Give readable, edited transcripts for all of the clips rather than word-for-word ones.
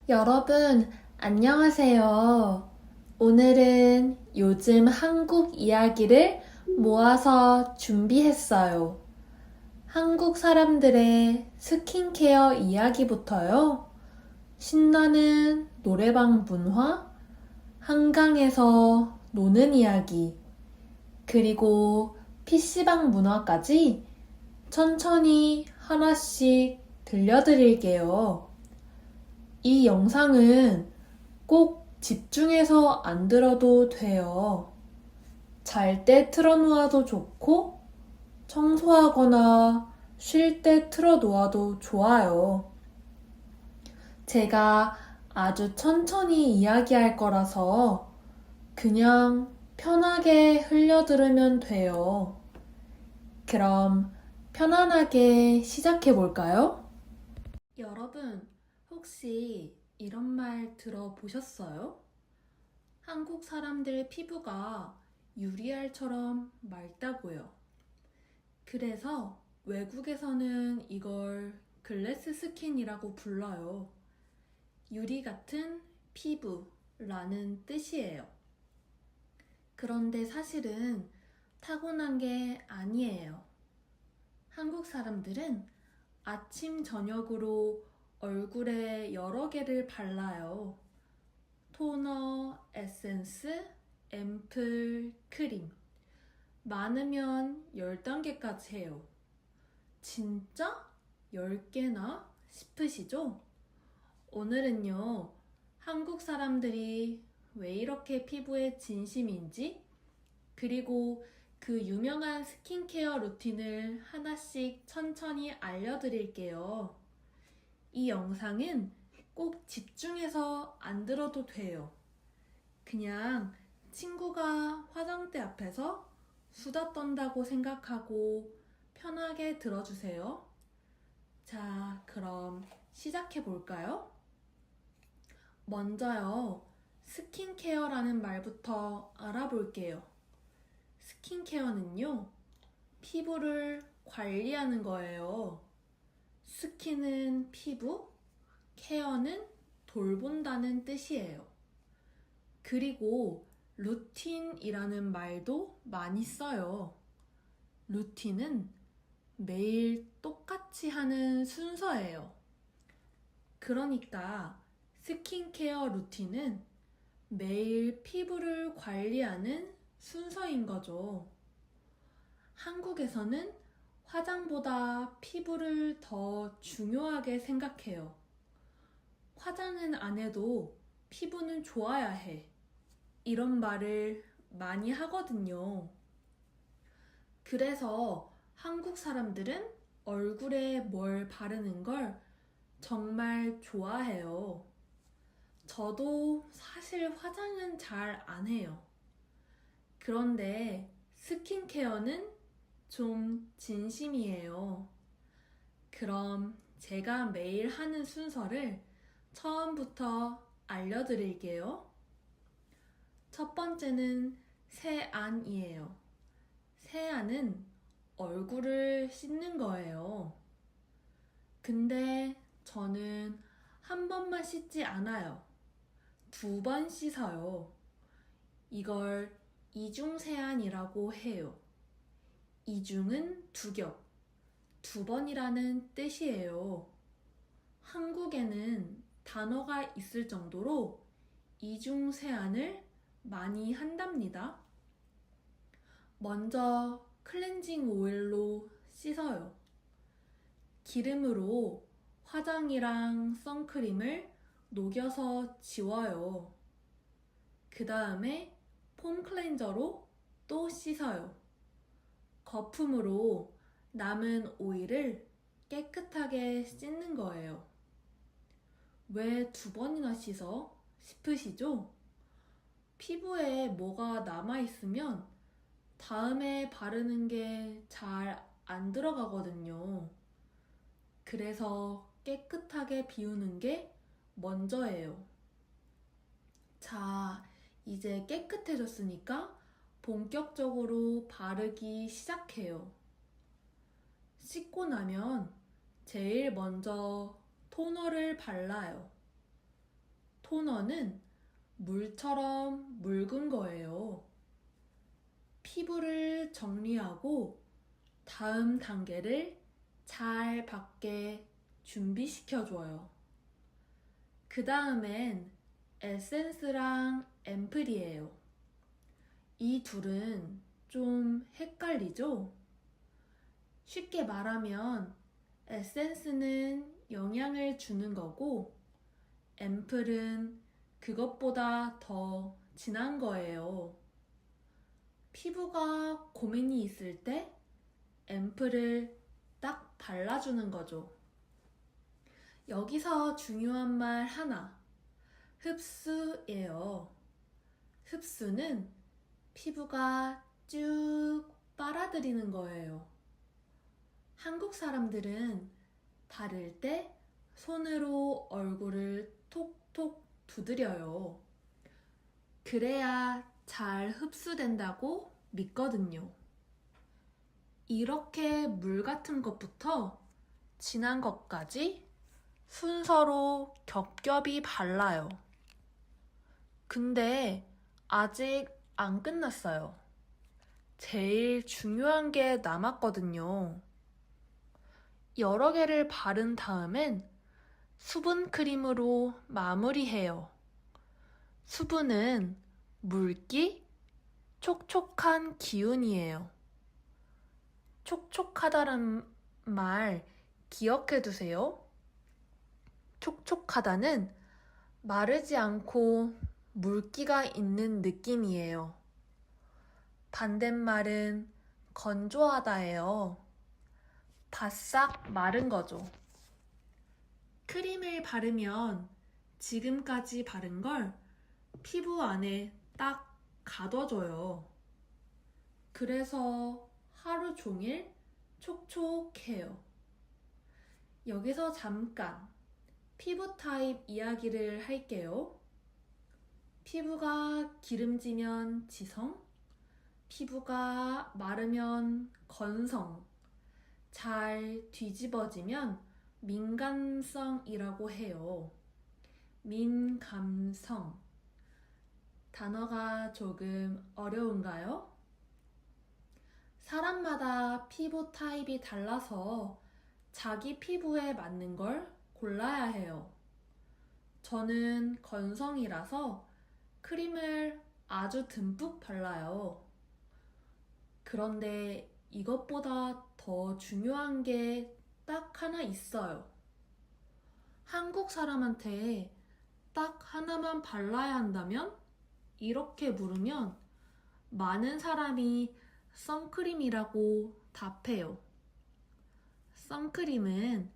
여러분, 안녕하세요. 오늘은 요즘 한국 이야기를 모아서 준비했어요. 한국 사람들의 스킨케어 이야기부터요. 신나는 노래방 문화, 한강에서 노는 이야기, 그리고 PC방 문화까지 천천히 하나씩 들려드릴게요. 이 영상은 꼭 집중해서 안 들어도 돼요. 잘 때 틀어놓아도 좋고, 청소하거나 쉴 때 틀어놓아도 좋아요. 제가 아주 천천히 이야기할 거라서 그냥 편하게 흘려들으면 돼요. 그럼 편안하게 시작해 볼까요? 여러분, 혹시 이런 말 들어보셨어요? 한국 사람들 피부가 유리알처럼 맑다고요. 그래서 외국에서는 이걸 글래스 스킨이라고 불러요. 유리 같은 피부라는 뜻이에요. 그런데 사실은 타고난 게 아니에요. 한국 사람들은 아침, 저녁으로 얼굴에 여러 개를 발라요. 토너, 에센스, 앰플, 크림. 많으면 10단계까지 해요. 진짜? 10개나 싶으시죠? 오늘은요, 한국 사람들이 왜 이렇게 피부에 진심인지, 그리고 그 유명한 스킨케어 루틴을 하나씩 천천히 알려드릴게요. 이 영상은 꼭 집중해서 안 들어도 돼요. 그냥 친구가 화장대 앞에서 수다 떤다고 생각하고 편하게 들어주세요. 자, 그럼 시작해 볼까요? 먼저요, 스킨케어라는 말부터 알아볼게요. 스킨케어는요, 피부를 관리하는 거예요. 스킨은 피부, 케어는 돌본다는 뜻이에요. 그리고 루틴이라는 말도 많이 써요. 루틴은 매일 똑같이 하는 순서예요. 그러니까 스킨케어 루틴은 매일 피부를 관리하는 순서인 거죠. 한국에서는 화장보다 피부를 더 중요하게 생각해요. 화장은 안 해도 피부는 좋아야 해. 이런 말을 많이 하거든요. 그래서 한국 사람들은 얼굴에 뭘 바르는 걸 정말 좋아해요. 저도 사실 화장은 잘 안 해요. 그런데 스킨케어는 좀 진심이에요. 그럼 제가 매일 하는 순서를 처음부터 알려드릴게요. 첫 번째는 세안이에요. 세안은 얼굴을 씻는 거예요. 근데 저는 한 번만 씻지 않아요. 2번 씻어요. 이걸 이중세안이라고 해요. 이중은 2겹, 2번이라는 뜻이에요. 한국에는 단어가 있을 정도로 이중세안을 많이 한답니다. 먼저 클렌징 오일로 씻어요. 기름으로 화장이랑 선크림을 녹여서 지워요. 그 다음에 폼 클렌저로 또 씻어요. 거품으로 남은 오일을 깨끗하게 씻는 거예요. 왜 2번이나 씻어? 싶으시죠? 피부에 뭐가 남아있으면 다음에 바르는 게 잘 안 들어가거든요. 그래서 깨끗하게 비우는 게 먼저예요. 자, 이제 깨끗해졌으니까 본격적으로 바르기 시작해요. 씻고 나면 제일 먼저 토너를 발라요. 토너는 물처럼 묽은 거예요. 피부를 정리하고 다음 단계를 잘 받게 준비시켜줘요. 그 다음엔 에센스랑 앰플이에요. 이 둘은 좀 헷갈리죠? 쉽게 말하면 에센스는 영향을 주는 거고 앰플은 그것보다 더 진한 거예요. 피부가 고민이 있을 때 앰플을 딱 발라주는 거죠. 여기서 중요한 말 하나, 흡수예요. 흡수는 피부가 쭉 빨아들이는 거예요. 한국 사람들은 바를 때 손으로 얼굴을 톡톡 두드려요. 그래야 잘 흡수된다고 믿거든요. 이렇게 물 같은 것부터 진한 것까지 순서로 겹겹이 발라요. 근데 아직 안 끝났어요. 제일 중요한 게 남았거든요. 여러 개를 바른 다음엔 수분 크림으로 마무리해요. 수분은 물기, 촉촉한 기운이에요. 촉촉하다는 말 기억해 두세요. 촉촉하다는 마르지 않고 물기가 있는 느낌이에요. 반대말은 건조하다예요. 바싹 마른 거죠. 크림을 바르면 지금까지 바른 걸 피부 안에 딱 가둬줘요. 그래서 하루 종일 촉촉해요. 여기서 잠깐 피부 타입 이야기를 할게요. 피부가 기름지면 지성, 피부가 마르면 건성, 잘 뒤집어지면 민감성이라고 해요. 민감성. 단어가 조금 어려운가요? 사람마다 피부 타입이 달라서 자기 피부에 맞는 걸 골라야 해요. 저는 건성이라서 크림을 아주 듬뿍 발라요. 그런데 이것보다 더 중요한 게 딱 하나 있어요. 한국 사람한테 딱 하나만 발라야 한다면? 이렇게 물으면 많은 사람이 선크림이라고 답해요. 선크림은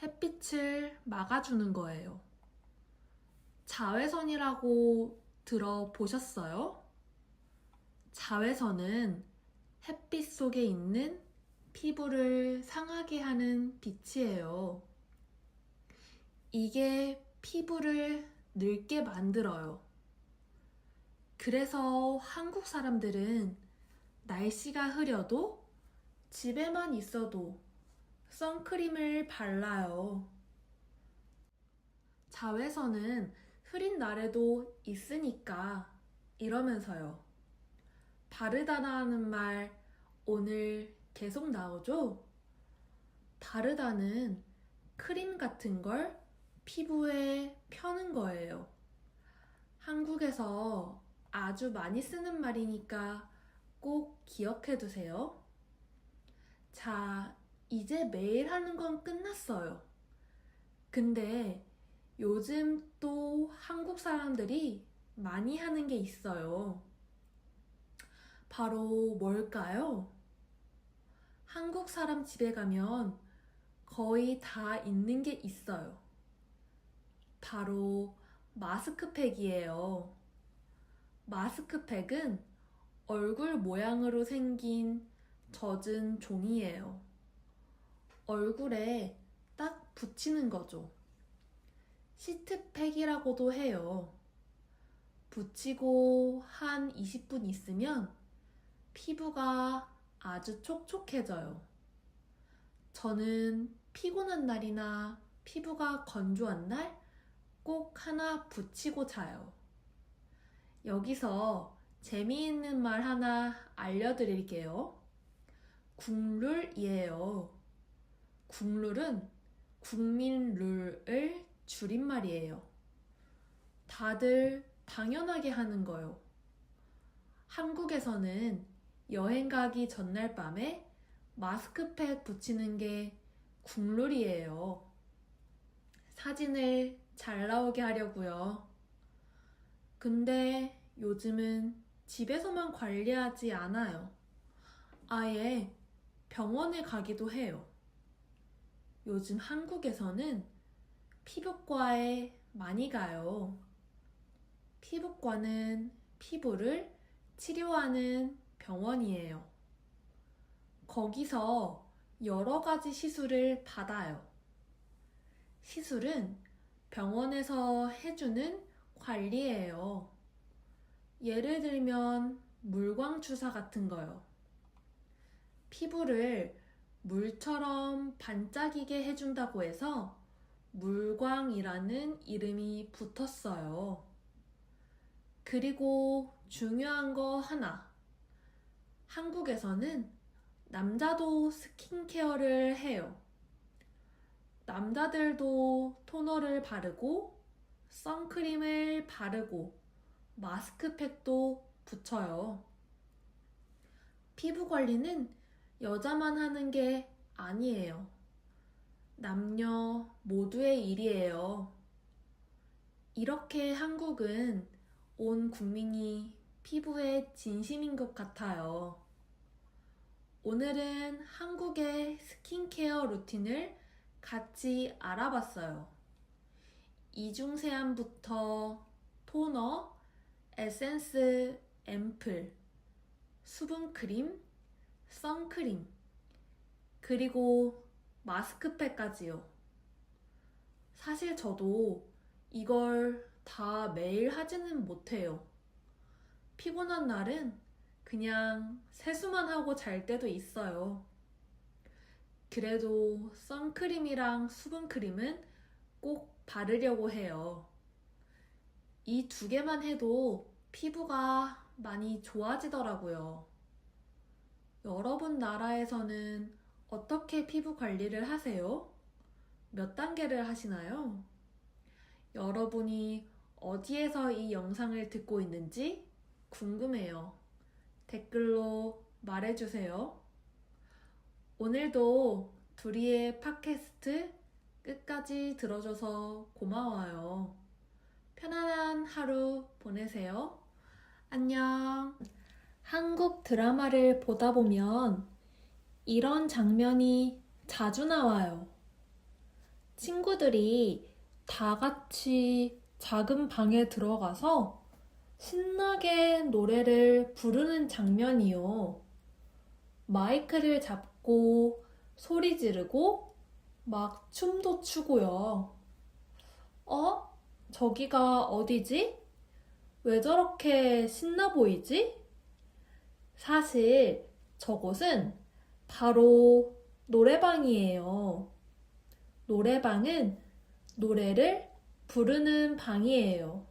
햇빛을 막아주는 거예요. 자외선이라고 들어보셨어요? 자외선은 햇빛 속에 있는 피부를 상하게 하는 빛이에요. 이게 피부를 늙게 만들어요. 그래서 한국 사람들은 날씨가 흐려도 집에만 있어도 선크림을 발라요. 자외선은 흐린 날에도 있으니까 이러면서요. 바르다라는 말 오늘 계속 나오죠? 바르다는 크림 같은 걸 피부에 펴는 거예요. 한국에서 아주 많이 쓰는 말이니까 꼭 기억해 두세요. 자, 이제 매일 하는 건 끝났어요. 근데 요즘 또 한국 사람들이 많이 하는 게 있어요. 바로 뭘까요? 한국 사람 집에 가면 거의 다 있는 게 있어요. 바로 마스크팩이에요. 마스크팩은 얼굴 모양으로 생긴 젖은 종이에요. 얼굴에 딱 붙이는 거죠. 시트팩이라고도 해요. 붙이고 한 20분 있으면 피부가 아주 촉촉해져요. 저는 피곤한 날이나 피부가 건조한 날 꼭 하나 붙이고 자요. 여기서 재미있는 말 하나 알려드릴게요. 국룰이에요. 국룰은 국민룰을 줄임말이에요. 다들 당연하게 하는 거요. 한국에서는 여행 가기 전날 밤에 마스크팩 붙이는 게 국룰이에요. 사진을 잘 나오게 하려고요. 근데 요즘은 집에서만 관리하지 않아요. 아예 병원에 가기도 해요. 요즘 한국에서는 피부과에 많이 가요. 피부과는 피부를 치료하는 병원이에요. 거기서 여러 가지 시술을 받아요. 시술은 병원에서 해주는 관리예요. 예를 들면 물광 주사 같은 거요. 피부를 물처럼 반짝이게 해준다고 해서 물광이라는 이름이 붙었어요. 그리고 중요한 거 하나. 한국에서는 남자도 스킨케어를 해요. 남자들도 토너를 바르고 선크림을 바르고 마스크팩도 붙여요. 피부 관리는 여자만 하는 게 아니에요. 남녀 모두의 일이에요. 이렇게 한국은 온 국민이 피부에 진심인 것 같아요. 오늘은 한국의 스킨케어 루틴을 같이 알아봤어요. 이중세안부터 토너, 에센스, 앰플, 수분크림, 선크림, 그리고 마스크팩까지요. 사실 저도 이걸 다 매일 하지는 못해요. 피곤한 날은 그냥 세수만 하고 잘 때도 있어요. 그래도 선크림이랑 수분크림은 꼭 바르려고 해요. 이 두 개만 해도 피부가 많이 좋아지더라고요. 여러분 나라에서는 어떻게 피부 관리를 하세요? 몇 단계를 하시나요? 여러분이 어디에서 이 영상을 듣고 있는지 궁금해요. 댓글로 말해주세요. 오늘도 두리의 팟캐스트 끝까지 들어줘서 고마워요. 편안한 하루 보내세요. 안녕. 한국 드라마를 보다 보면 이런 장면이 자주 나와요. 친구들이 다 같이 작은 방에 들어가서 신나게 노래를 부르는 장면이요. 마이크를 잡고 소리 지르고 막 춤도 추고요. 저기가 어디지? 왜 저렇게 신나 보이지? 사실 저곳은 바로 노래방이에요. 노래방은 노래를 부르는 방이에요.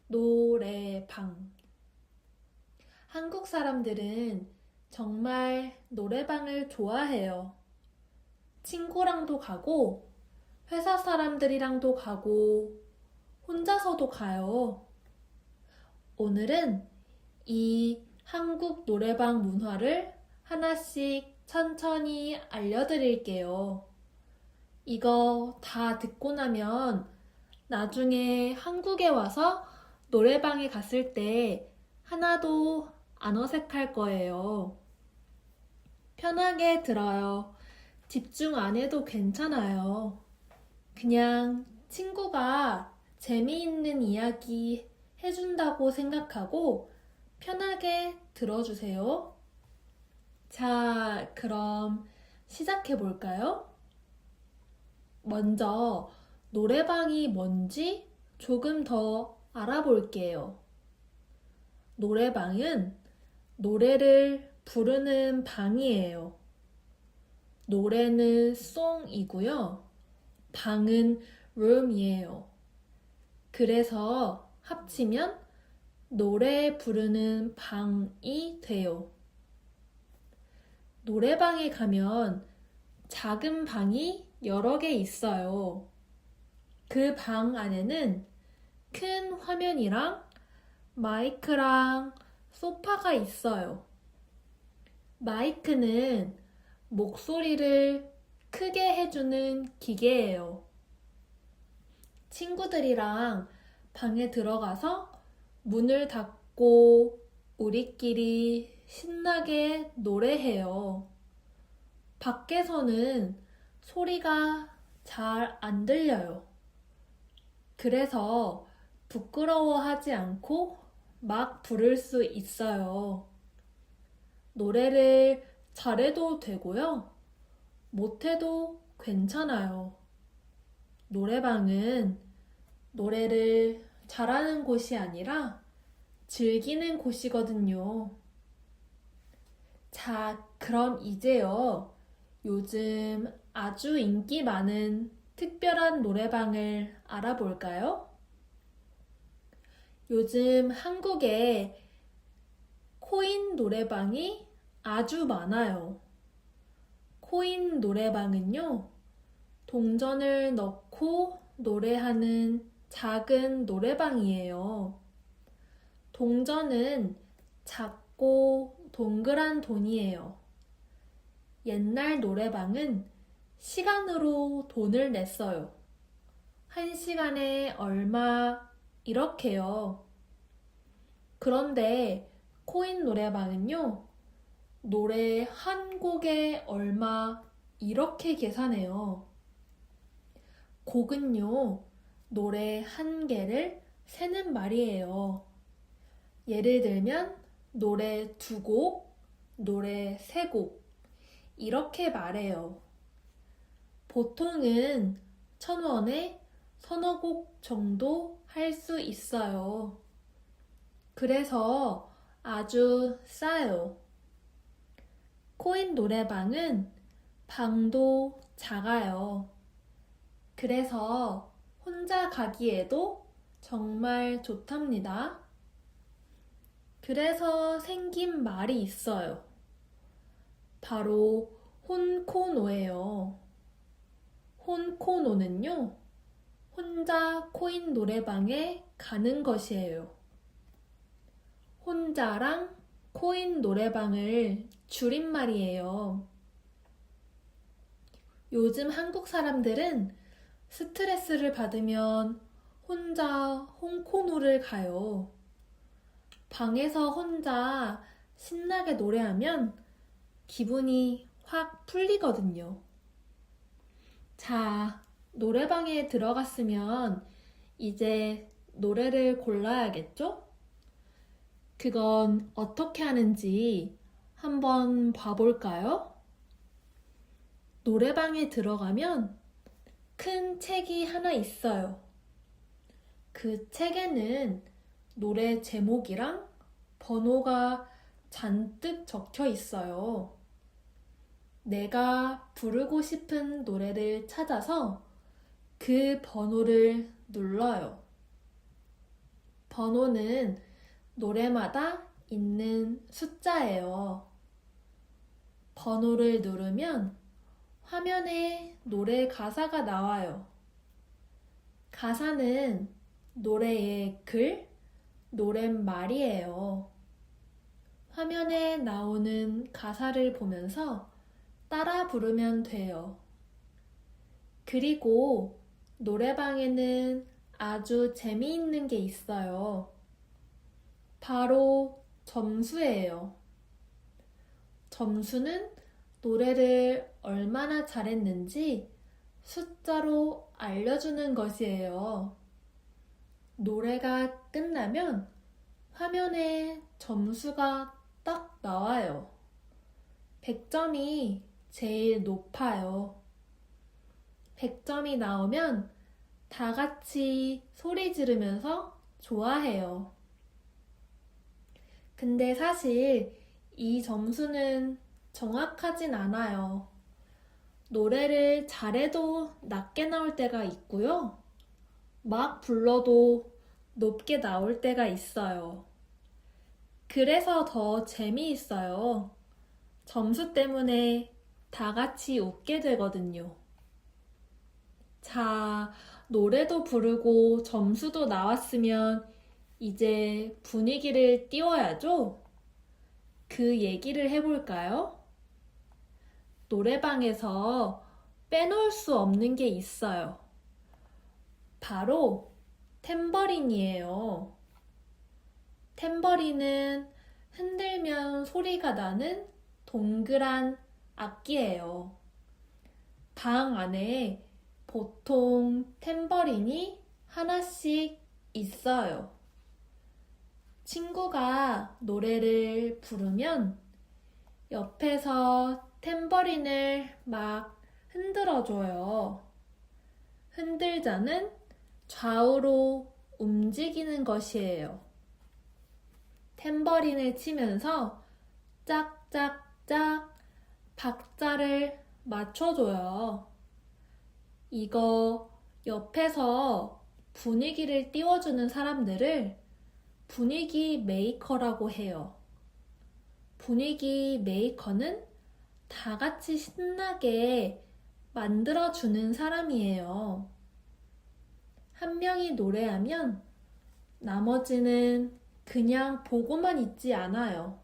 노래방. 한국 사람들은 정말 노래방을 좋아해요. 친구랑도 가고, 회사 사람들이랑도 가고, 혼자서도 가요. 오늘은 이 한국 노래방 문화를 하나씩 천천히 알려드릴게요. 이거 다 듣고 나면 나중에 한국에 와서 노래방에 갔을 때 하나도 안 어색할 거예요. 편하게 들어요. 집중 안 해도 괜찮아요. 그냥 친구가 재미있는 이야기 해준다고 생각하고 편하게 들어주세요. 자, 그럼 시작해 볼까요? 먼저 노래방이 뭔지 조금 더 알아볼게요. 노래방은 노래를 부르는 방이에요. 노래는 song이고요. 방은 room이에요. 그래서 합치면 노래 부르는 방이 돼요. 노래방에 가면 작은 방이 여러 개 있어요. 그 방 안에는 큰 화면이랑 마이크랑 소파가 있어요. 마이크는 목소리를 크게 해주는 기계예요. 친구들이랑 방에 들어가서 문을 닫고 우리끼리 신나게 노래해요. 밖에서는 소리가 잘 안 들려요. 그래서 부끄러워하지 않고 막 부를 수 있어요. 노래를 잘해도 되고요. 못해도 괜찮아요. 노래방은 노래를 잘하는 곳이 아니라 즐기는 곳이거든요. 자, 그럼 이제요. 요즘 아주 인기 많은 특별한 노래방을 알아볼까요? 요즘 한국에 코인 노래방이 아주 많아요. 코인 노래방은요, 동전을 넣고 노래하는 작은 노래방이에요. 동전은 작고 동그란 돈이에요. 옛날 노래방은 시간으로 돈을 냈어요. 1시간에 얼마 이렇게요. 그런데 코인 노래방은요, 노래 한 곡에 얼마 이렇게 계산해요. 곡은요, 노래 한 개를 세는 말이에요. 예를 들면 노래 2곡, 노래 3곡 이렇게 말해요. 보통은 1,000원에 서너 곡 정도 할 수 있어요. 그래서 아주 싸요. 코인 노래방은 방도 작아요. 그래서 혼자 가기에도 정말 좋답니다. 그래서 생긴 말이 있어요. 바로 혼코노예요. 혼코노는요, 혼자 코인 노래방에 가는 것이에요. 혼자랑 코인 노래방을 줄임말이에요. 요즘 한국 사람들은 스트레스를 받으면 혼자 혼코노를 가요. 방에서 혼자 신나게 노래하면 기분이 확 풀리거든요. 자, 노래방에 들어갔으면 이제 노래를 골라야겠죠? 그건 어떻게 하는지 한번 봐볼까요? 노래방에 들어가면 큰 책이 하나 있어요. 그 책에는 노래 제목이랑 번호가 잔뜩 적혀 있어요. 내가 부르고 싶은 노래를 찾아서 그 번호를 눌러요. 번호는 노래마다 있는 숫자예요. 번호를 누르면 화면에 노래 가사가 나와요. 가사는 노래의 글, 노랫말이에요. 화면에 나오는 가사를 보면서 따라 부르면 돼요. 그리고 노래방에는 아주 재미있는 게 있어요. 바로 점수예요. 점수는 노래를 얼마나 잘했는지 숫자로 알려주는 것이에요. 노래가 끝나면 화면에 점수가 딱 나와요. 100점이 제일 높아요. 100점이 나오면 다 같이 소리 지르면서 좋아해요. 근데 사실 이 점수는 정확하진 않아요. 노래를 잘해도 낮게 나올 때가 있고요. 막 불러도 높게 나올 때가 있어요. 그래서 더 재미있어요. 점수 때문에 다 같이 웃게 되거든요. 자, 노래도 부르고 점수도 나왔으면 이제 분위기를 띄워야죠? 그 얘기를 해볼까요? 노래방에서 빼놓을 수 없는 게 있어요. 바로 탬버린이에요. 탬버린은 흔들면 소리가 나는 동그란 악기예요. 방 안에 보통 탬버린이 하나씩 있어요. 친구가 노래를 부르면 옆에서 탬버린을 막 흔들어줘요. 흔들자는 좌우로 움직이는 것이에요. 탬버린을 치면서 짝짝짝 박자를 맞춰줘요. 이거 옆에서 분위기를 띄워주는 사람들을 분위기 메이커라고 해요. 분위기 메이커는 다 같이 신나게 만들어주는 사람이에요. 한 명이 노래하면 나머지는 그냥 보고만 있지 않아요.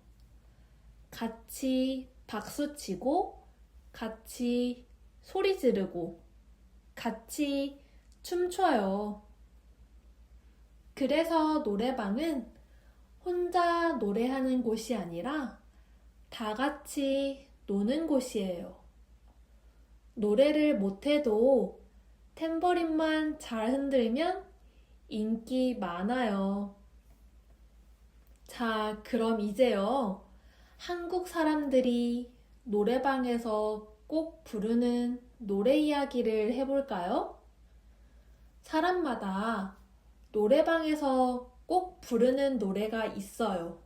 같이 박수치고, 같이 소리 지르고, 같이 춤춰요. 그래서 노래방은 혼자 노래하는 곳이 아니라 다 같이 노는 곳이에요. 노래를 못해도 탬버린만 잘 흔들면 인기 많아요. 자, 그럼 이제요. 한국 사람들이 노래방에서 꼭 부르는 노래 이야기를 해볼까요? 사람마다 노래방에서 꼭 부르는 노래가 있어요.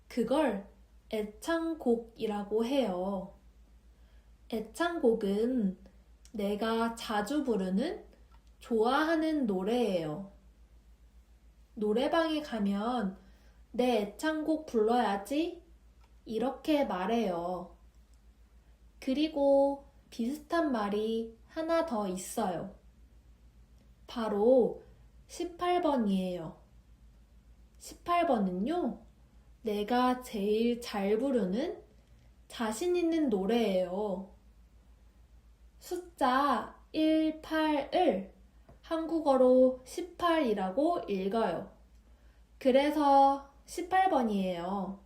그걸 애창곡이라고 해요. 애창곡은 내가 자주 부르는, 좋아하는 노래예요. 노래방에 가면 내 애창곡 불러야지 이렇게 말해요. 그리고 비슷한 말이 하나 더 있어요. 바로 18번이에요. 18번은요, 내가 제일 잘 부르는 자신 있는 노래예요. 숫자 18을 한국어로 18이라고 읽어요. 그래서 18번이에요.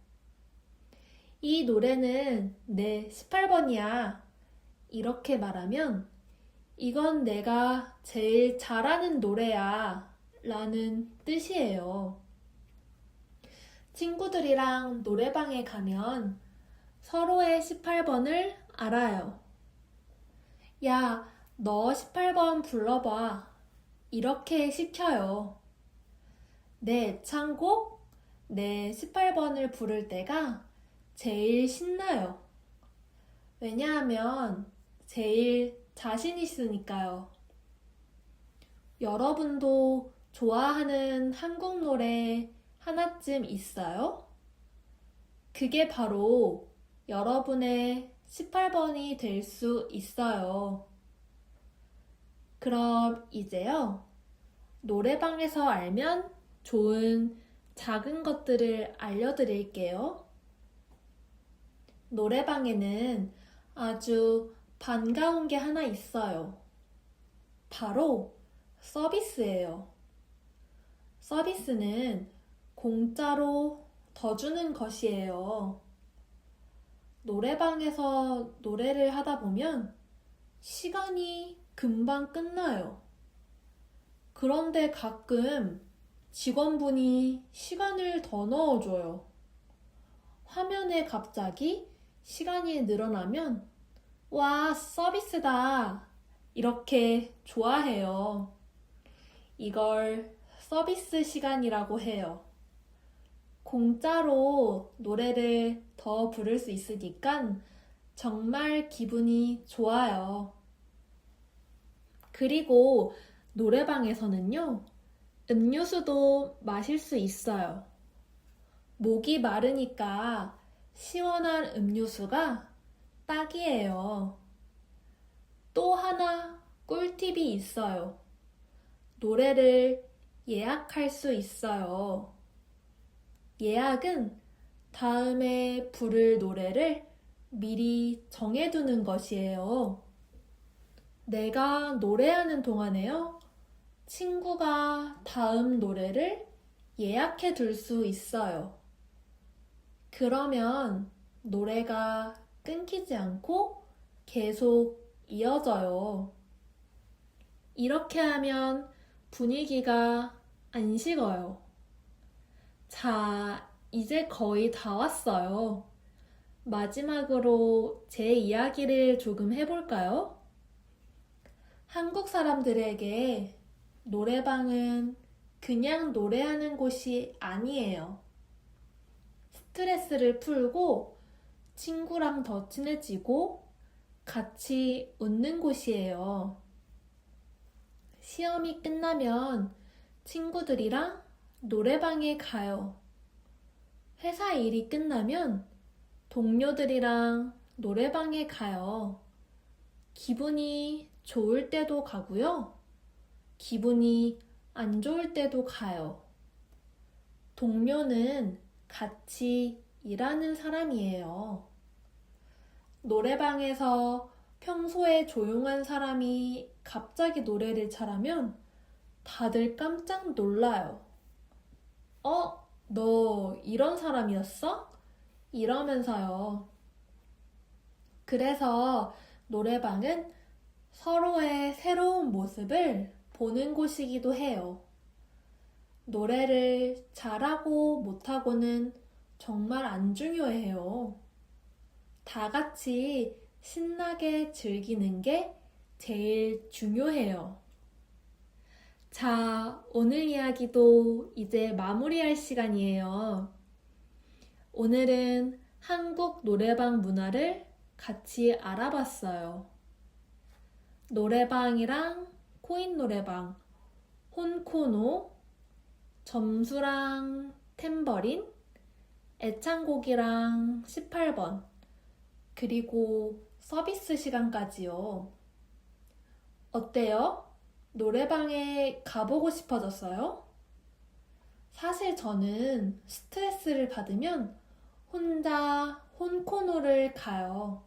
이 노래는 내 18번이야. 이렇게 말하면 이건 내가 제일 잘하는 노래야 라는 뜻이에요. 친구들이랑 노래방에 가면 서로의 18번을 알아요. 야, 너 18번 불러봐. 이렇게 시켜요. 내 애창곡, 내 18번을 부를 때가 제일 신나요. 왜냐하면 제일 자신 있으니까요. 여러분도 좋아하는 한국 노래 하나쯤 있어요? 그게 바로 여러분의 18번이 될 수 있어요. 그럼 이제요, 노래방에서 알면 좋은 작은 것들을 알려드릴게요. 노래방에는 아주 반가운 게 하나 있어요. 바로 서비스예요. 서비스는 공짜로 더 주는 것이에요. 노래방에서 노래를 하다 보면 시간이 금방 끝나요. 그런데 가끔 직원분이 시간을 더 넣어줘요. 화면에 갑자기 시간이 늘어나면 와, 서비스다. 이렇게 좋아해요. 이걸 서비스 시간이라고 해요. 공짜로 노래를 더 부를 수 있으니까 정말 기분이 좋아요. 그리고 노래방에서는요, 음료수도 마실 수 있어요. 목이 마르니까 시원한 음료수가 딱이에요. 또 하나 꿀팁이 있어요. 노래를 예약할 수 있어요. 예약은 다음에 부를 노래를 미리 정해두는 것이에요. 내가 노래하는 동안에요, 친구가 다음 노래를 예약해 둘 수 있어요. 그러면 노래가 끊기지 않고 계속 이어져요. 이렇게 하면 분위기가 안 식어요. 자, 이제 거의 다 왔어요. 마지막으로 제 이야기를 조금 해볼까요? 한국 사람들에게 노래방은 그냥 노래하는 곳이 아니에요. 스트레스를 풀고 친구랑 더 친해지고 같이 웃는 곳이에요. 시험이 끝나면 친구들이랑 노래방에 가요. 회사 일이 끝나면 동료들이랑 노래방에 가요. 기분이 좋을 때도 가고요. 기분이 안 좋을 때도 가요. 동료는 같이 일하는 사람이에요. 노래방에서 평소에 조용한 사람이 갑자기 노래를 잘하면 다들 깜짝 놀라요. 너 이런 사람이었어? 이러면서요. 그래서 노래방은 서로의 새로운 모습을 보는 곳이기도 해요. 노래를 잘하고 못하고는 정말 안 중요해요. 다 같이 신나게 즐기는 게 제일 중요해요. 자, 오늘 이야기도 이제 마무리할 시간이에요. 오늘은 한국 노래방 문화를 같이 알아봤어요. 노래방이랑 코인 노래방, 혼코노, 점수랑 탬버린, 애창곡이랑 18번, 그리고 서비스 시간까지요. 어때요? 노래방에 가보고 싶어졌어요? 사실 저는 스트레스를 받으면 혼자 혼코노를 가요.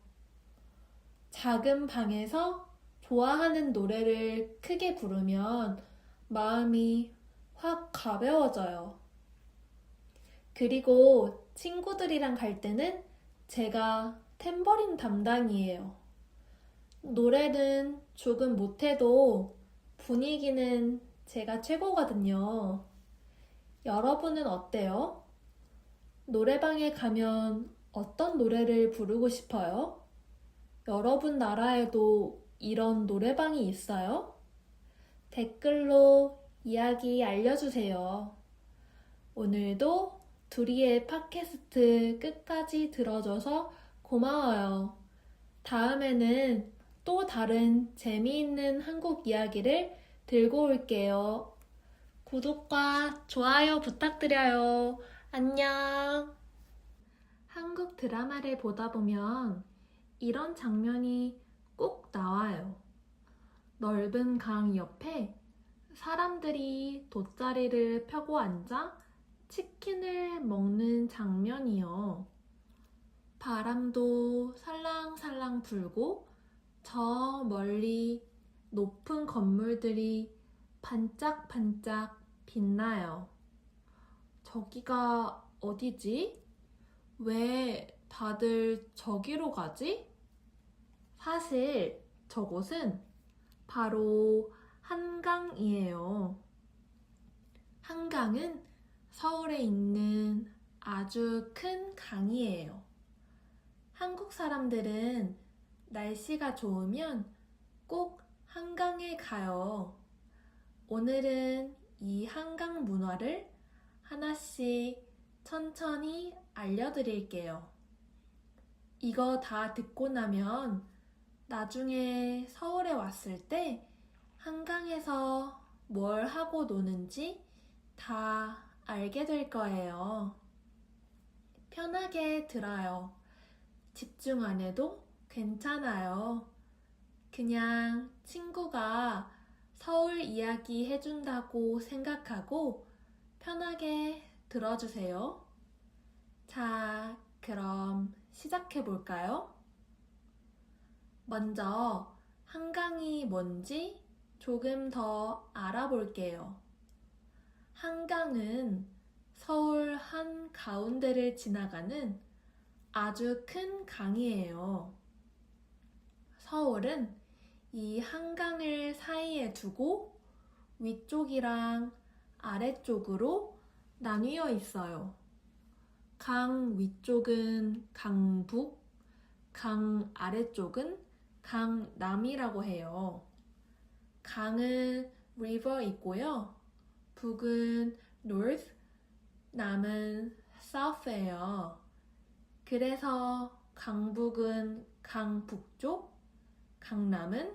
작은 방에서 좋아하는 노래를 크게 부르면 마음이 확 가벼워져요. 그리고 친구들이랑 갈 때는 제가 탬버린 담당이에요. 노래는 조금 못해도 분위기는 제가 최고거든요. 여러분은 어때요? 노래방에 가면 어떤 노래를 부르고 싶어요? 여러분 나라에도 이런 노래방이 있어요? 댓글로 이야기 알려주세요. 오늘도 두리의 팟캐스트 끝까지 들어줘서 고마워요. 다음에는 또 다른 재미있는 한국 이야기를 들고 올게요. 구독과 좋아요 부탁드려요. 안녕. 한국 드라마를 보다 보면 이런 장면이 꼭 나와요. 넓은 강 옆에 사람들이 돗자리를 펴고 앉아 치킨을 먹는 장면이요. 바람도 살랑살랑 불고 저 멀리 높은 건물들이 반짝반짝 빛나요. 저기가 어디지? 왜 다들 저기로 가지? 사실 저곳은 바로 한강이에요. 한강은 서울에 있는 아주 큰 강이에요. 한국 사람들은 날씨가 좋으면 꼭 한강에 가요. 오늘은 이 한강 문화를 하나씩 천천히 알려드릴게요. 이거 다 듣고 나면 나중에 서울에 왔을 때 한강에서 뭘 하고 노는지 다 알게 될 거예요. 편하게 들어요. 집중 안 해도 괜찮아요. 그냥 친구가 서울 이야기 해준다고 생각하고 편하게 들어주세요. 자, 그럼 시작해 볼까요? 먼저 한강이 뭔지 조금 더 알아볼게요. 한강은 서울 한가운데를 지나가는 아주 큰 강이에요. 서울은 이 한강을 사이에 두고 위쪽이랑 아래쪽으로 나뉘어 있어요. 강 위쪽은 강북, 강 아래쪽은 강남이라고 해요. 강은 river이고요. 북은 north, 남은 south예요. 그래서 강북은 강북쪽, 강남은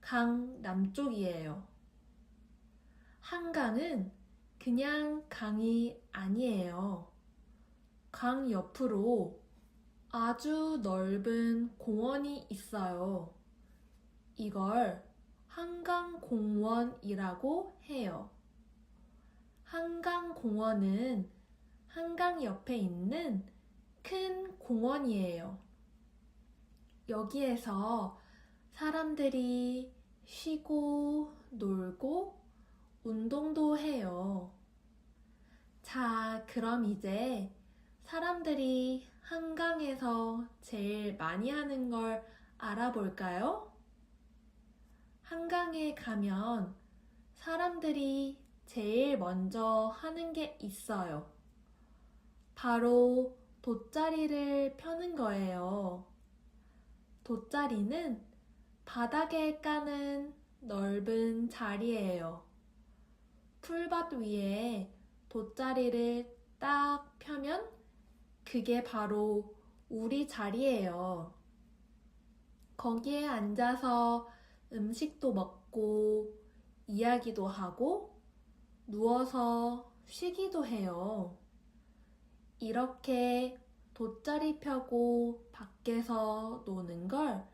강남쪽이에요. 한강은 그냥 강이 아니에요. 강 옆으로 아주 넓은 공원이 있어요. 이걸 한강공원이라고 해요. 한강공원은 한강 옆에 있는 큰 공원이에요. 여기에서 사람들이 쉬고 놀고 운동도 해요. 자, 그럼 이제 사람들이 한강에서 제일 많이 하는 걸 알아볼까요? 한강에 가면 사람들이 제일 먼저 하는 게 있어요. 바로 돗자리를 펴는 거예요. 돗자리는 바닥에 까는 넓은 자리예요. 풀밭 위에 돗자리를 딱 펴면 그게 바로 우리 자리예요. 거기에 앉아서 음식도 먹고 이야기도 하고 누워서 쉬기도 해요. 이렇게 돗자리 펴고 밖에서 노는 걸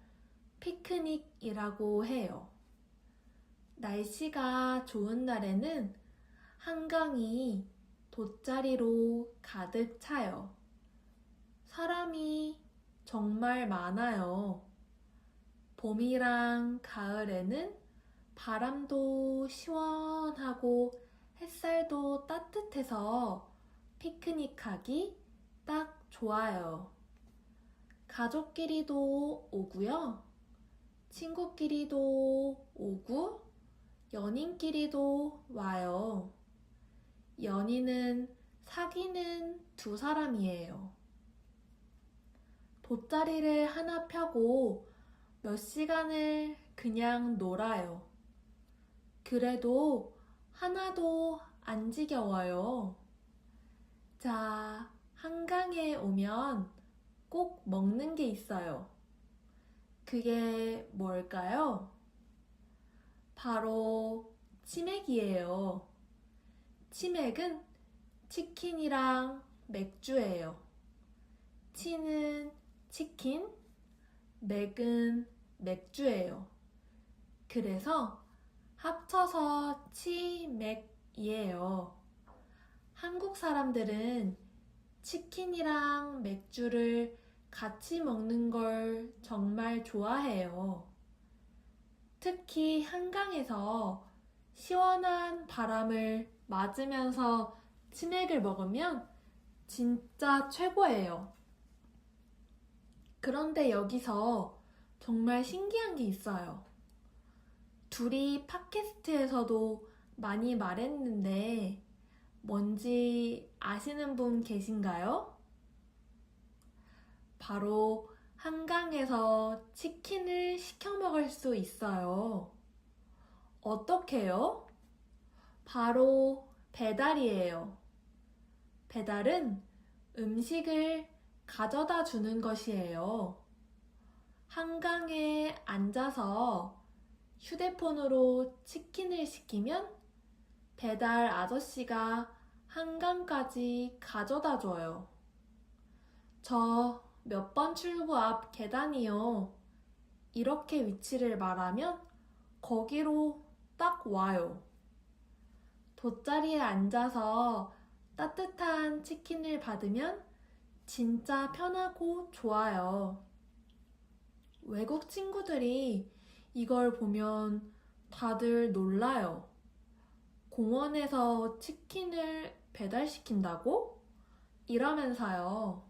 피크닉이라고 해요. 날씨가 좋은 날에는 한강이 돗자리로 가득 차요. 사람이 정말 많아요. 봄이랑 가을에는 바람도 시원하고 햇살도 따뜻해서 피크닉하기 딱 좋아요. 가족끼리도 오고요. 친구끼리도 오고 연인끼리도 와요. 연인은 사귀는 두 사람이에요. 돗자리를 하나 펴고 몇 시간을 그냥 놀아요. 그래도 하나도 안 지겨워요. 자, 한강에 오면 꼭 먹는 게 있어요. 그게 뭘까요? 바로 치맥이에요. 치맥은 치킨이랑 맥주예요. 치는 치킨, 맥은 맥주예요. 그래서 합쳐서 치맥이에요. 한국 사람들은 치킨이랑 맥주를 같이 먹는 걸 정말 좋아해요. 특히 한강에서 시원한 바람을 맞으면서 치맥을 먹으면 진짜 최고예요. 그런데 여기서 정말 신기한 게 있어요. 둘이 팟캐스트에서도 많이 말했는데 뭔지 아시는 분 계신가요? 바로 한강에서 치킨을 시켜 먹을 수 있어요. 어떻게요? 바로 배달이에요. 배달은 음식을 가져다 주는 것이에요. 한강에 앉아서 휴대폰으로 치킨을 시키면 배달 아저씨가 한강까지 가져다 줘요. 저 몇 번 출구 앞 계단이요. 이렇게 위치를 말하면 거기로 딱 와요. 돗자리에 앉아서 따뜻한 치킨을 받으면 진짜 편하고 좋아요. 외국 친구들이 이걸 보면 다들 놀라요. 공원에서 치킨을 배달시킨다고? 이러면서요.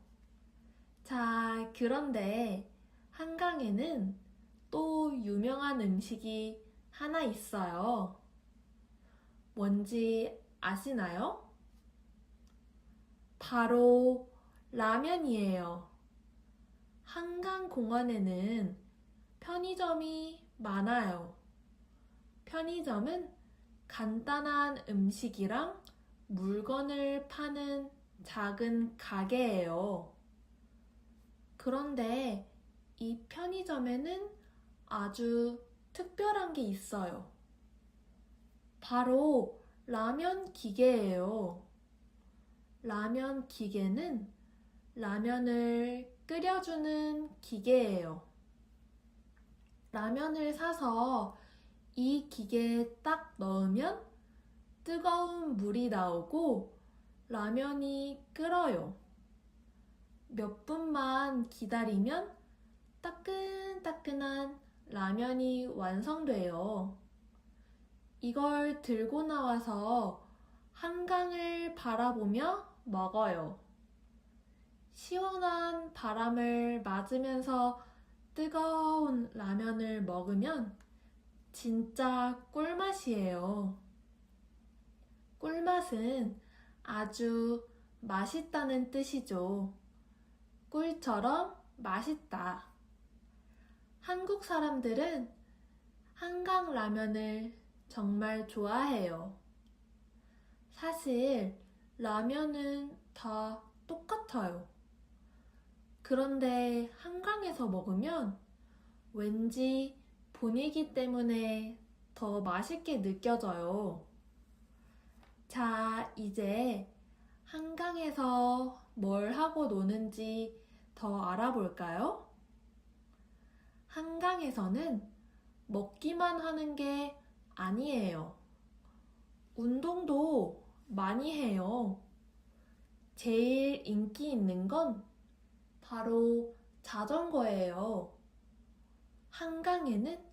자, 그런데 한강에는 또 유명한 음식이 하나 있어요. 뭔지 아시나요? 바로 라면이에요. 한강공원에는 편의점이 많아요. 편의점은 간단한 음식이랑 물건을 파는 작은 가게예요. 그런데 이 편의점에는 아주 특별한 게 있어요. 바로 라면 기계예요. 라면 기계는 라면을 끓여주는 기계예요. 라면을 사서 이 기계에 딱 넣으면 뜨거운 물이 나오고 라면이 끓어요. 몇 분만 기다리면 따끈따끈한 라면이 완성돼요. 이걸 들고 나와서 한강을 바라보며 먹어요. 시원한 바람을 맞으면서 뜨거운 라면을 먹으면 진짜 꿀맛이에요. 꿀맛은 아주 맛있다는 뜻이죠. 꿀처럼 맛있다. 한국 사람들은 한강 라면을 정말 좋아해요. 사실 라면은 다 똑같아요. 그런데 한강에서 먹으면 왠지 분위기 때문에 더 맛있게 느껴져요. 자, 이제 한강에서 뭘 하고 노는지 더 알아볼까요? 한강에서는 먹기만 하는 게 아니에요. 운동도 많이 해요. 제일 인기 있는 건 바로 자전거예요. 한강에는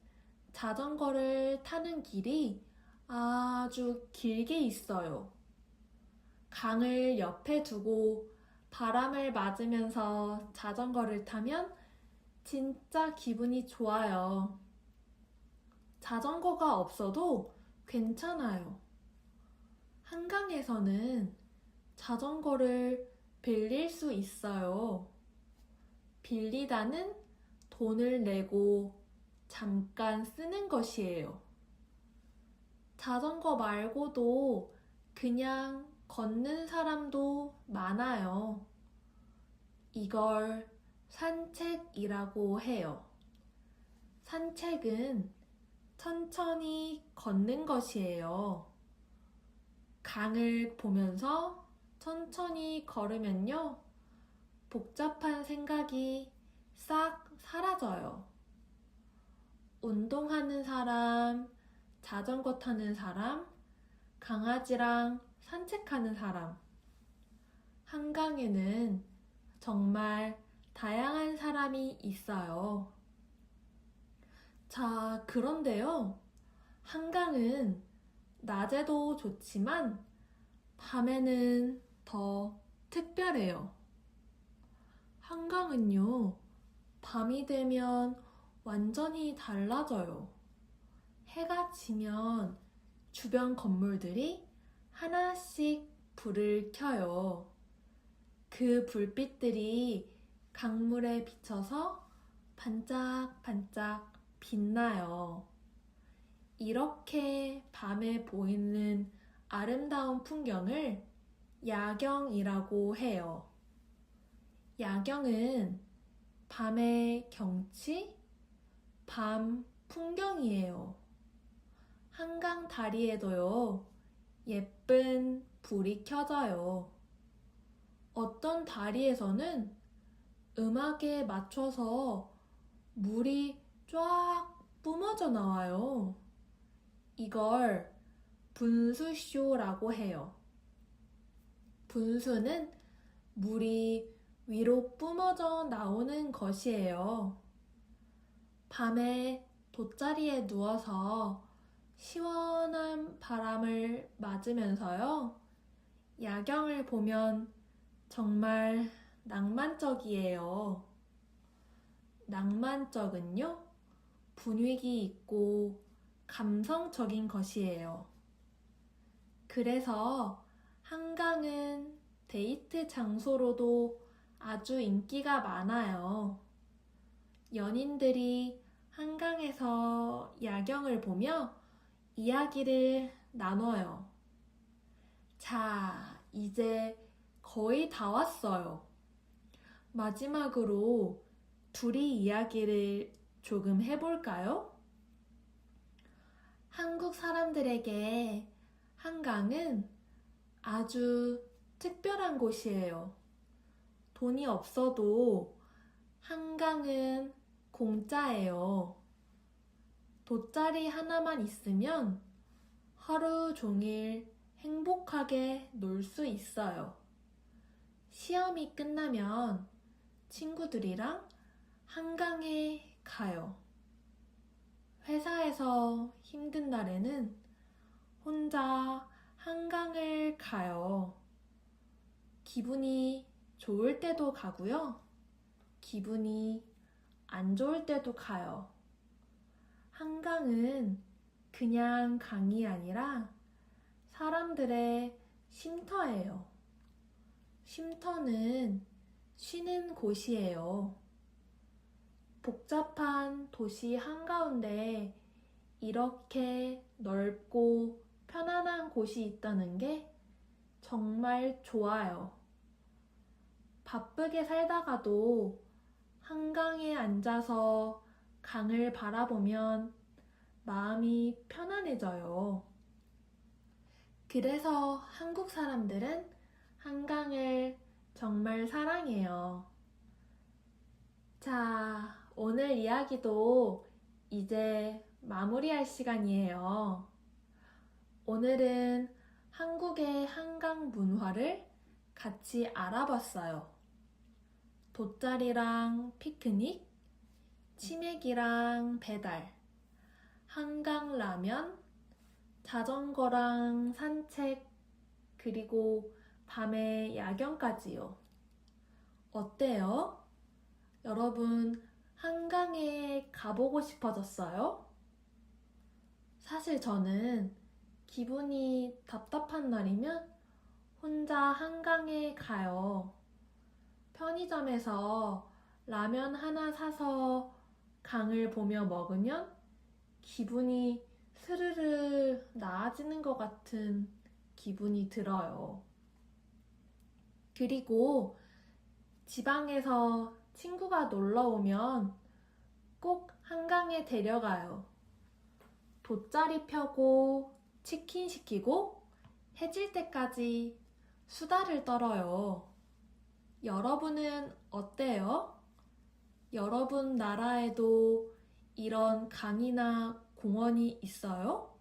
자전거를 타는 길이 아주 길게 있어요. 강을 옆에 두고 바람을 맞으면서 자전거를 타면 진짜 기분이 좋아요. 자전거가 없어도 괜찮아요. 한강에서는 자전거를 빌릴 수 있어요. 빌리다는 돈을 내고 잠깐 쓰는 것이에요. 자전거 말고도 그냥 걷는 사람도 많아요. 이걸 산책이라고 해요. 산책은 천천히 걷는 것이에요. 강을 보면서 천천히 걸으면요, 복잡한 생각이 싹 사라져요. 운동하는 사람, 자전거 타는 사람, 강아지랑 산책하는 사람. 한강에는 정말 다양한 사람이 있어요. 자, 그런데요. 한강은 낮에도 좋지만 밤에는 더 특별해요. 한강은요, 밤이 되면 완전히 달라져요. 해가 지면 주변 건물들이 하나씩 불을 켜요. 그 불빛들이 강물에 비쳐서 반짝반짝 빛나요. 이렇게 밤에 보이는 아름다운 풍경을 야경이라고 해요. 야경은 밤의 경치, 밤 풍경이에요. 한강 다리에도요, 예쁜 불이 켜져요. 어떤 다리에서는 음악에 맞춰서 물이 쫙 뿜어져 나와요. 이걸 분수쇼라고 해요. 분수는 물이 위로 뿜어져 나오는 것이에요. 밤에 돗자리에 누워서 시원한 바람을 맞으면서요, 야경을 보면 정말 낭만적이에요. 낭만적은요, 분위기 있고 감성적인 것이에요. 그래서 한강은 데이트 장소로도 아주 인기가 많아요. 연인들이 한강에서 야경을 보며 이야기를 나눠요. 자, 이제 거의 다 왔어요. 마지막으로 둘이 이야기를 조금 해볼까요? 한국 사람들에게 한강은 아주 특별한 곳이에요. 돈이 없어도 한강은 공짜예요. 돗자리 하나만 있으면 하루 종일 행복하게 놀 수 있어요. 시험이 끝나면 친구들이랑 한강에 가요. 회사에서 힘든 날에는 혼자 한강을 가요. 기분이 좋을 때도 가고요. 기분이 안 좋을 때도 가요. 한강은 그냥 강이 아니라 사람들의 쉼터예요. 쉼터는 쉬는 곳이에요. 복잡한 도시 한가운데 이렇게 넓고 편안한 곳이 있다는 게 정말 좋아요. 바쁘게 살다가도 한강에 앉아서 강을 바라보면 마음이 편안해져요. 그래서 한국 사람들은 한강을 정말 사랑해요. 자, 오늘 이야기도 이제 마무리할 시간이에요. 오늘은 한국의 한강 문화를 같이 알아봤어요. 돗자리랑 피크닉, 치맥이랑 배달, 한강 라면, 자전거랑 산책, 그리고 밤의 야경까지요. 어때요? 여러분, 한강에 가보고 싶어졌어요? 사실 저는 기분이 답답한 날이면 혼자 한강에 가요. 편의점에서 라면 하나 사서 강을 보며 먹으면 기분이 스르르 나아지는 것 같은 기분이 들어요. 그리고 지방에서 친구가 놀러 오면 꼭 한강에 데려가요. 돗자리 펴고 치킨 시키고 해질 때까지 수다를 떨어요. 여러분은 어때요? 여러분 나라에도 이런 강이나 공원이 있어요?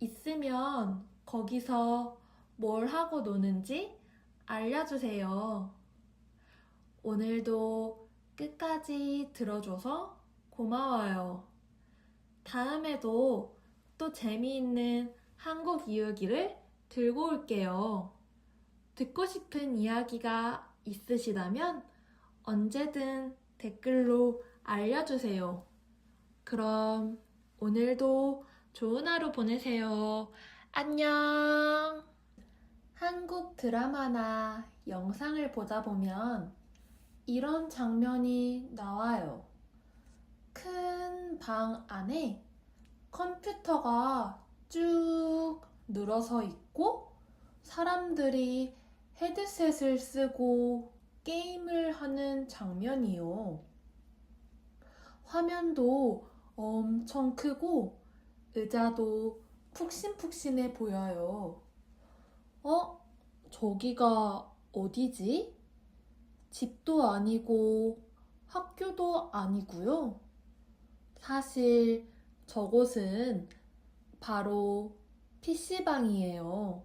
있으면 거기서 뭘 하고 노는지 알려주세요. 오늘도 끝까지 들어줘서 고마워요. 다음에도 또 재미있는 한국 이야기를 들고 올게요. 듣고 싶은 이야기가 있으시다면 언제든 댓글로 알려주세요. 그럼 오늘도 좋은 하루 보내세요. 안녕! 한국 드라마나 영상을 보다 보면 이런 장면이 나와요. 큰 방 안에 컴퓨터가 쭉 늘어서 있고 사람들이 헤드셋을 쓰고 게임을 하는 장면이요. 화면도 엄청 크고 의자도 푹신푹신해 보여요. 저기가 어디지? 집도 아니고 학교도 아니고요. 사실 저곳은 바로 PC방이에요.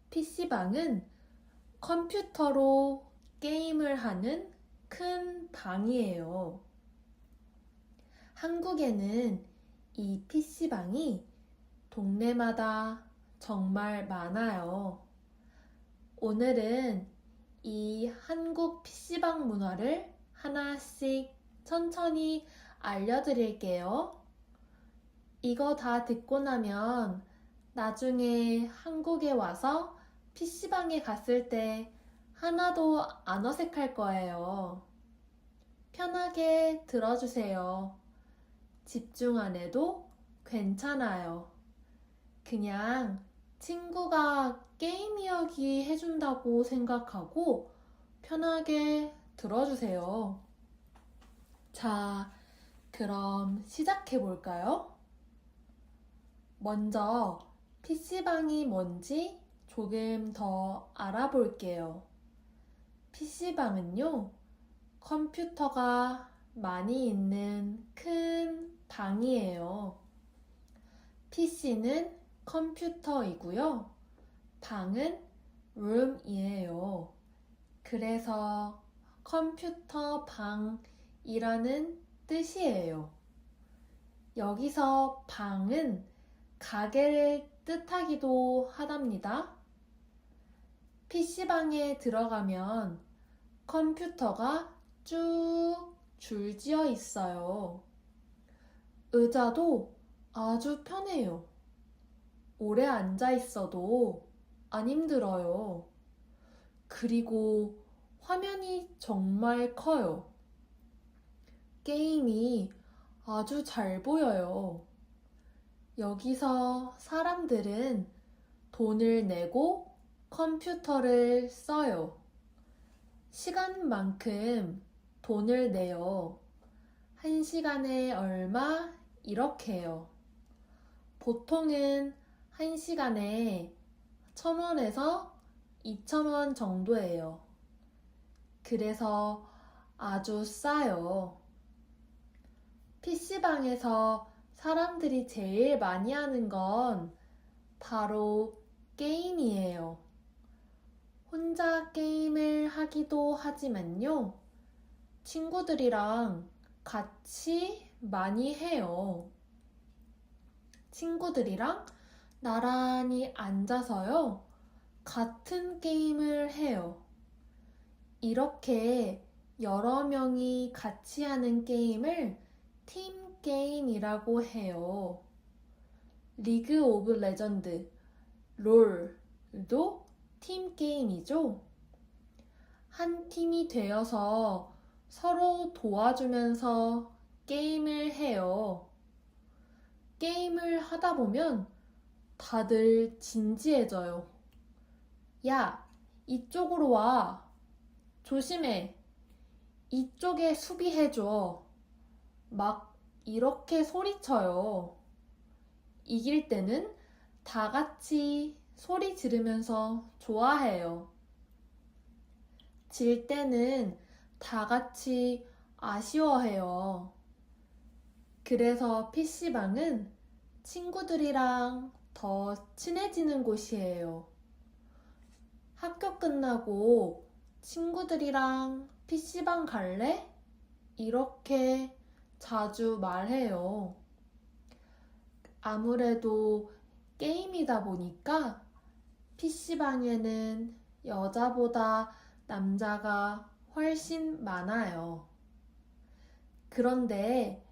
PC방은 컴퓨터로 게임을 하는 큰 방이에요. 한국에는 이 PC방이 동네마다 정말 많아요. 오늘은 이 한국 PC방 문화를 하나씩 천천히 알려드릴게요. 이거 다 듣고 나면 나중에 한국에 와서 PC방에 갔을 때 하나도 안 어색할 거예요. 편하게 들어주세요. 집중 안 해도 괜찮아요. 그냥 친구가 게임 이야기 해준다고 생각하고 편하게 들어주세요. 자, 그럼 시작해 볼까요? 먼저 PC방이 뭔지 조금 더 알아볼게요. PC방은요, 컴퓨터가 많이 있는 큰 방이에요. PC는 컴퓨터이고요. 방은 room이에요. 그래서 컴퓨터 방이라는 뜻이에요. 여기서 방은 가게를 뜻하기도 하답니다. PC방에 들어가면 컴퓨터가 쭉 줄지어 있어요. 의자도 아주 편해요. 오래 앉아 있어도 안 힘들어요. 그리고 화면이 정말 커요. 게임이 아주 잘 보여요. 여기서 사람들은 돈을 내고 컴퓨터를 써요. 시간만큼 돈을 내요. 1시간에 얼마? 이렇게요. 보통은 1시간에 1,000원에서 2,000원 정도예요. 그래서 아주 싸요. PC방에서 사람들이 제일 많이 하는 건 바로 게임이에요. 혼자 게임을 하기도 하지만요. 친구들이랑 같이 많이 해요. 친구들이랑 나란히 앉아서요. 같은 게임을 해요. 이렇게 여러 명이 같이 하는 게임을 팀 게임이라고 해요. 리그 오브 레전드, 롤도 팀 게임이죠. 한 팀이 되어서 서로 도와주면서 게임을 해요. 게임을 하다 보면 다들 진지해져요. 야, 이쪽으로 와. 조심해. 이쪽에 수비해줘. 막 이렇게 소리쳐요. 이길 때는 다 같이 소리 지르면서 좋아해요. 질 때는 다 같이 아쉬워해요. 그래서 PC방은 친구들이랑 더 친해지는 곳이에요. 학교 끝나고 친구들이랑 PC방 갈래? 이렇게 자주 말해요. 아무래도 게임이다 보니까 PC방에는 여자보다 남자가 훨씬 많아요. 그런데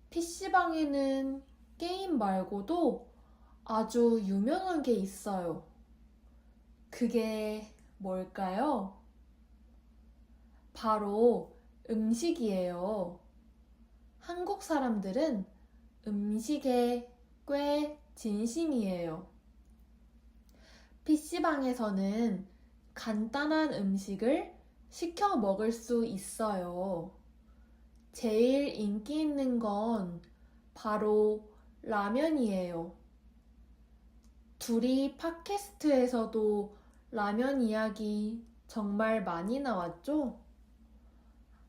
PC방에는 게임 말고도 아주 유명한 게 있어요. 그게 뭘까요? 바로 음식이에요. 한국 사람들은 음식에 꽤 진심이에요. PC방에서는 간단한 음식을 시켜 먹을 수 있어요. 제일 인기 있는 건 바로 라면이에요. 둘이 팟캐스트에서도 라면 이야기 정말 많이 나왔죠?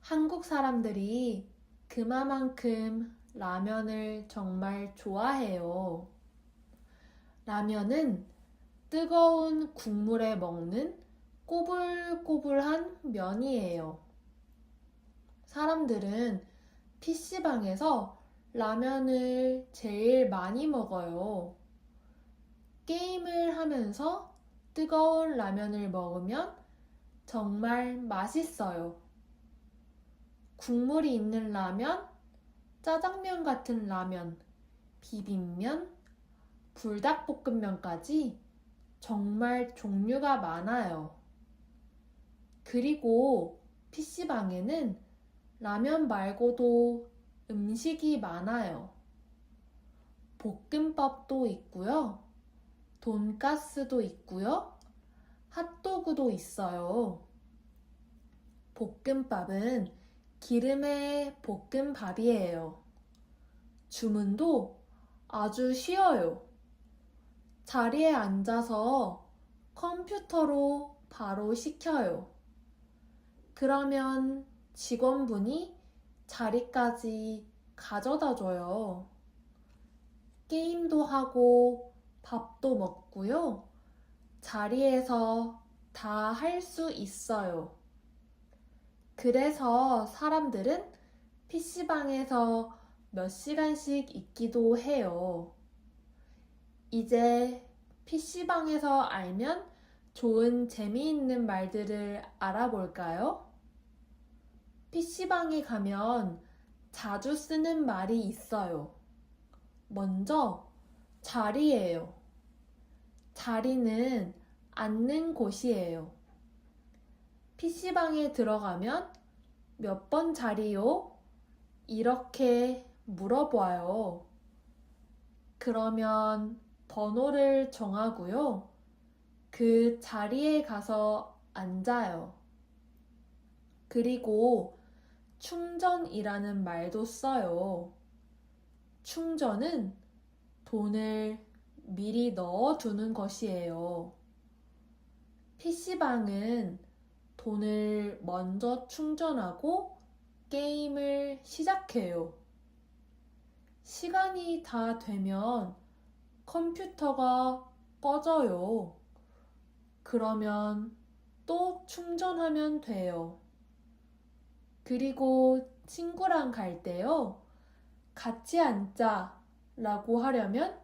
한국 사람들이 그만큼 라면을 정말 좋아해요. 라면은 뜨거운 국물에 먹는 꼬불꼬불한 면이에요. 사람들은 PC방에서 라면을 제일 많이 먹어요. 게임을 하면서 뜨거운 라면을 먹으면 정말 맛있어요. 국물이 있는 라면, 짜장면 같은 라면, 비빔면, 불닭볶음면까지 정말 종류가 많아요. 그리고 PC방에는 라면 말고도 음식이 많아요. 볶음밥도 있고요. 돈가스도 있고요. 핫도그도 있어요. 볶음밥은 기름의 볶음밥이에요. 주문도 아주 쉬워요. 자리에 앉아서 컴퓨터로 바로 시켜요. 그러면 직원분이 자리까지 가져다 줘요. 게임도 하고 밥도 먹고요. 자리에서 다 할 수 있어요. 그래서 사람들은 PC방에서 몇 시간씩 있기도 해요. 이제 PC방에서 알면 좋은 재미있는 말들을 알아볼까요? PC방에 가면 자주 쓰는 말이 있어요. 먼저 자리예요. 자리는 앉는 곳이에요. PC방에 들어가면 몇 번 자리요? 이렇게 물어봐요. 그러면 번호를 정하고요. 그 자리에 가서 앉아요. 그리고 충전이라는 말도 써요. 충전은 돈을 미리 넣어두는 것이에요. PC방은 돈을 먼저 충전하고 게임을 시작해요. 시간이 다 되면 컴퓨터가 꺼져요. 그러면 또 충전하면 돼요. 그리고 친구랑 갈 때요. 같이 앉자 라고 하려면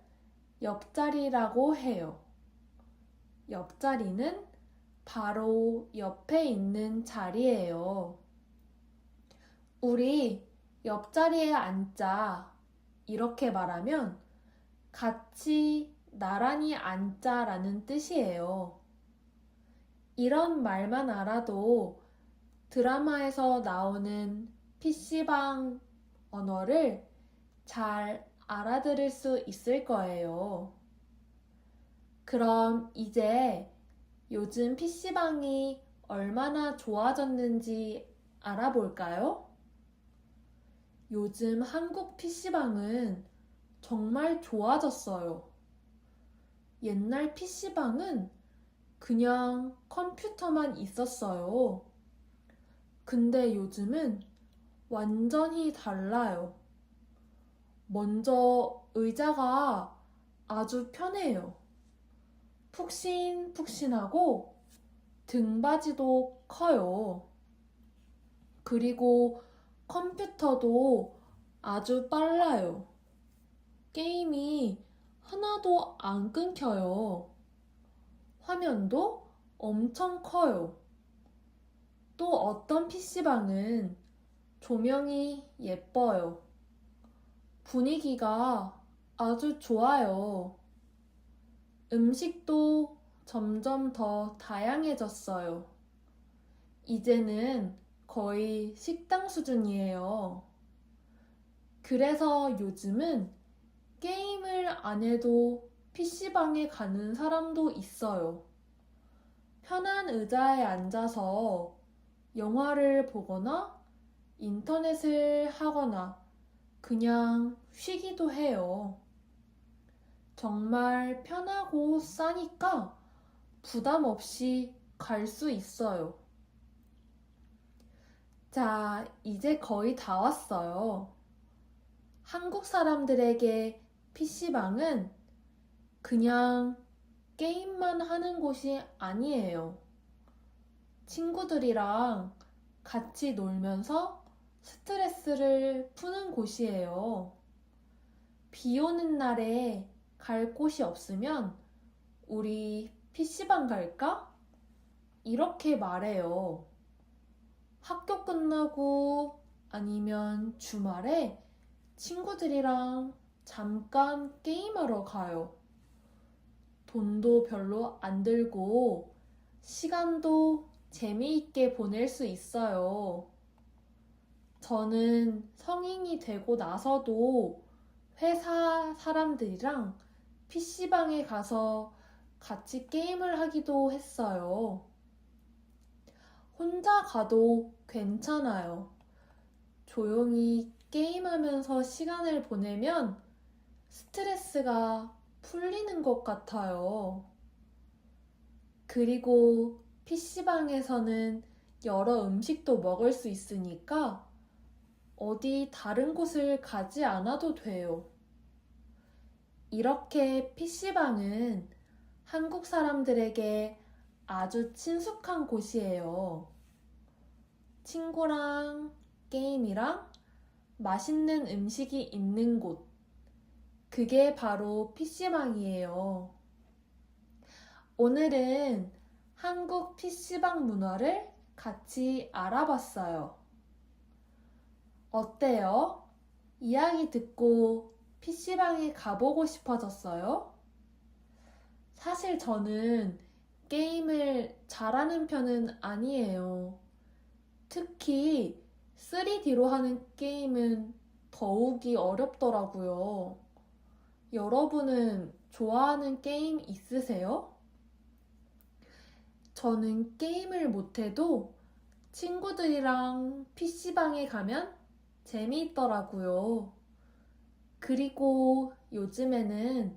옆자리라고 해요. 옆자리는 바로 옆에 있는 자리예요. 우리 옆자리에 앉자 이렇게 말하면 같이 나란히 앉자라는 뜻이에요. 이런 말만 알아도 드라마에서 나오는 PC방 언어를 잘 알아들을 수 있을 거예요. 그럼 이제 요즘 PC방이 얼마나 좋아졌는지 알아볼까요? 요즘 한국 PC방은 정말 좋아졌어요. 옛날 PC방은 그냥 컴퓨터만 있었어요. 근데 요즘은 완전히 달라요. 먼저 의자가 아주 편해요. 푹신푹신하고 등받이도 커요. 그리고 컴퓨터도 아주 빨라요. 게임이 하나도 안 끊겨요. 화면도 엄청 커요. 또 어떤 PC방은 조명이 예뻐요. 분위기가 아주 좋아요. 음식도 점점 더 다양해졌어요. 이제는 거의 식당 수준이에요. 그래서 요즘은 게임을 안 해도 PC방에 가는 사람도 있어요. 편한 의자에 앉아서 영화를 보거나 인터넷을 하거나 그냥 쉬기도 해요. 정말 편하고 싸니까 부담 없이 갈 수 있어요. 자, 이제 거의 다 왔어요. 한국 사람들에게 PC방은 그냥 게임만 하는 곳이 아니에요. 친구들이랑 같이 놀면서 스트레스를 푸는 곳이에요. 비 오는 날에 갈 곳이 없으면 우리 PC방 갈까? 이렇게 말해요. 학교 끝나고 아니면 주말에 친구들이랑 잠깐 게임하러 가요. 돈도 별로 안 들고 시간도 재미있게 보낼 수 있어요. 저는 성인이 되고 나서도 회사 사람들이랑 PC방에 가서 같이 게임을 하기도 했어요. 혼자 가도 괜찮아요. 조용히 게임하면서 시간을 보내면 스트레스가 풀리는 것 같아요. 그리고 PC방에서는 여러 음식도 먹을 수 있으니까 어디 다른 곳을 가지 않아도 돼요. 이렇게 PC방은 한국 사람들에게 아주 친숙한 곳이에요. 친구랑 게임이랑 맛있는 음식이 있는 곳. 그게 바로 PC방이에요. 오늘은 한국 PC방 문화를 같이 알아봤어요. 어때요? 이야기 듣고 PC방에 가보고 싶어졌어요? 사실 저는 게임을 잘하는 편은 아니에요. 특히 3D로 하는 게임은 더욱이 어렵더라고요. 여러분은 좋아하는 게임 있으세요? 저는 게임을 못해도 친구들이랑 PC방에 가면 재미있더라고요. 그리고 요즘에는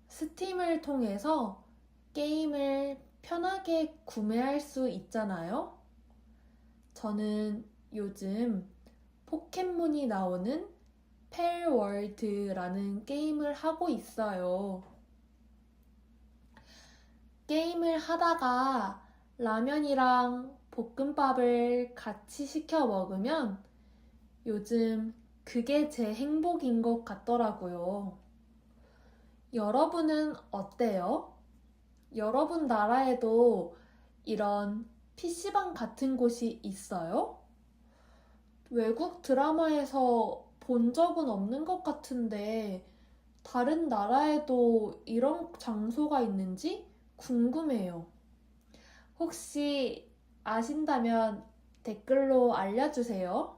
스팀을 통해서 게임을 편하게 구매할 수 있잖아요. 저는 요즘 포켓몬이 나오는 펠월드라는 게임을 하고 있어요. 게임을 하다가 라면이랑 볶음밥을 같이 시켜 먹으면 요즘 그게 제 행복인 것 같더라고요. 여러분은 어때요? 여러분 나라에도 이런 PC방 같은 곳이 있어요? 외국 드라마에서 본 적은 없는 것 같은데 다른 나라에도 이런 장소가 있는지 궁금해요. 혹시 아신다면 댓글로 알려주세요.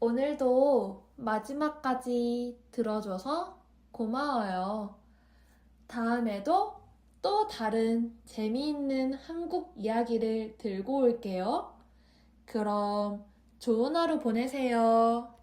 오늘도 마지막까지 들어줘서 고마워요. 다음에도 또 다른 재미있는 한국 이야기를 들고 올게요. 그럼 좋은 하루 보내세요.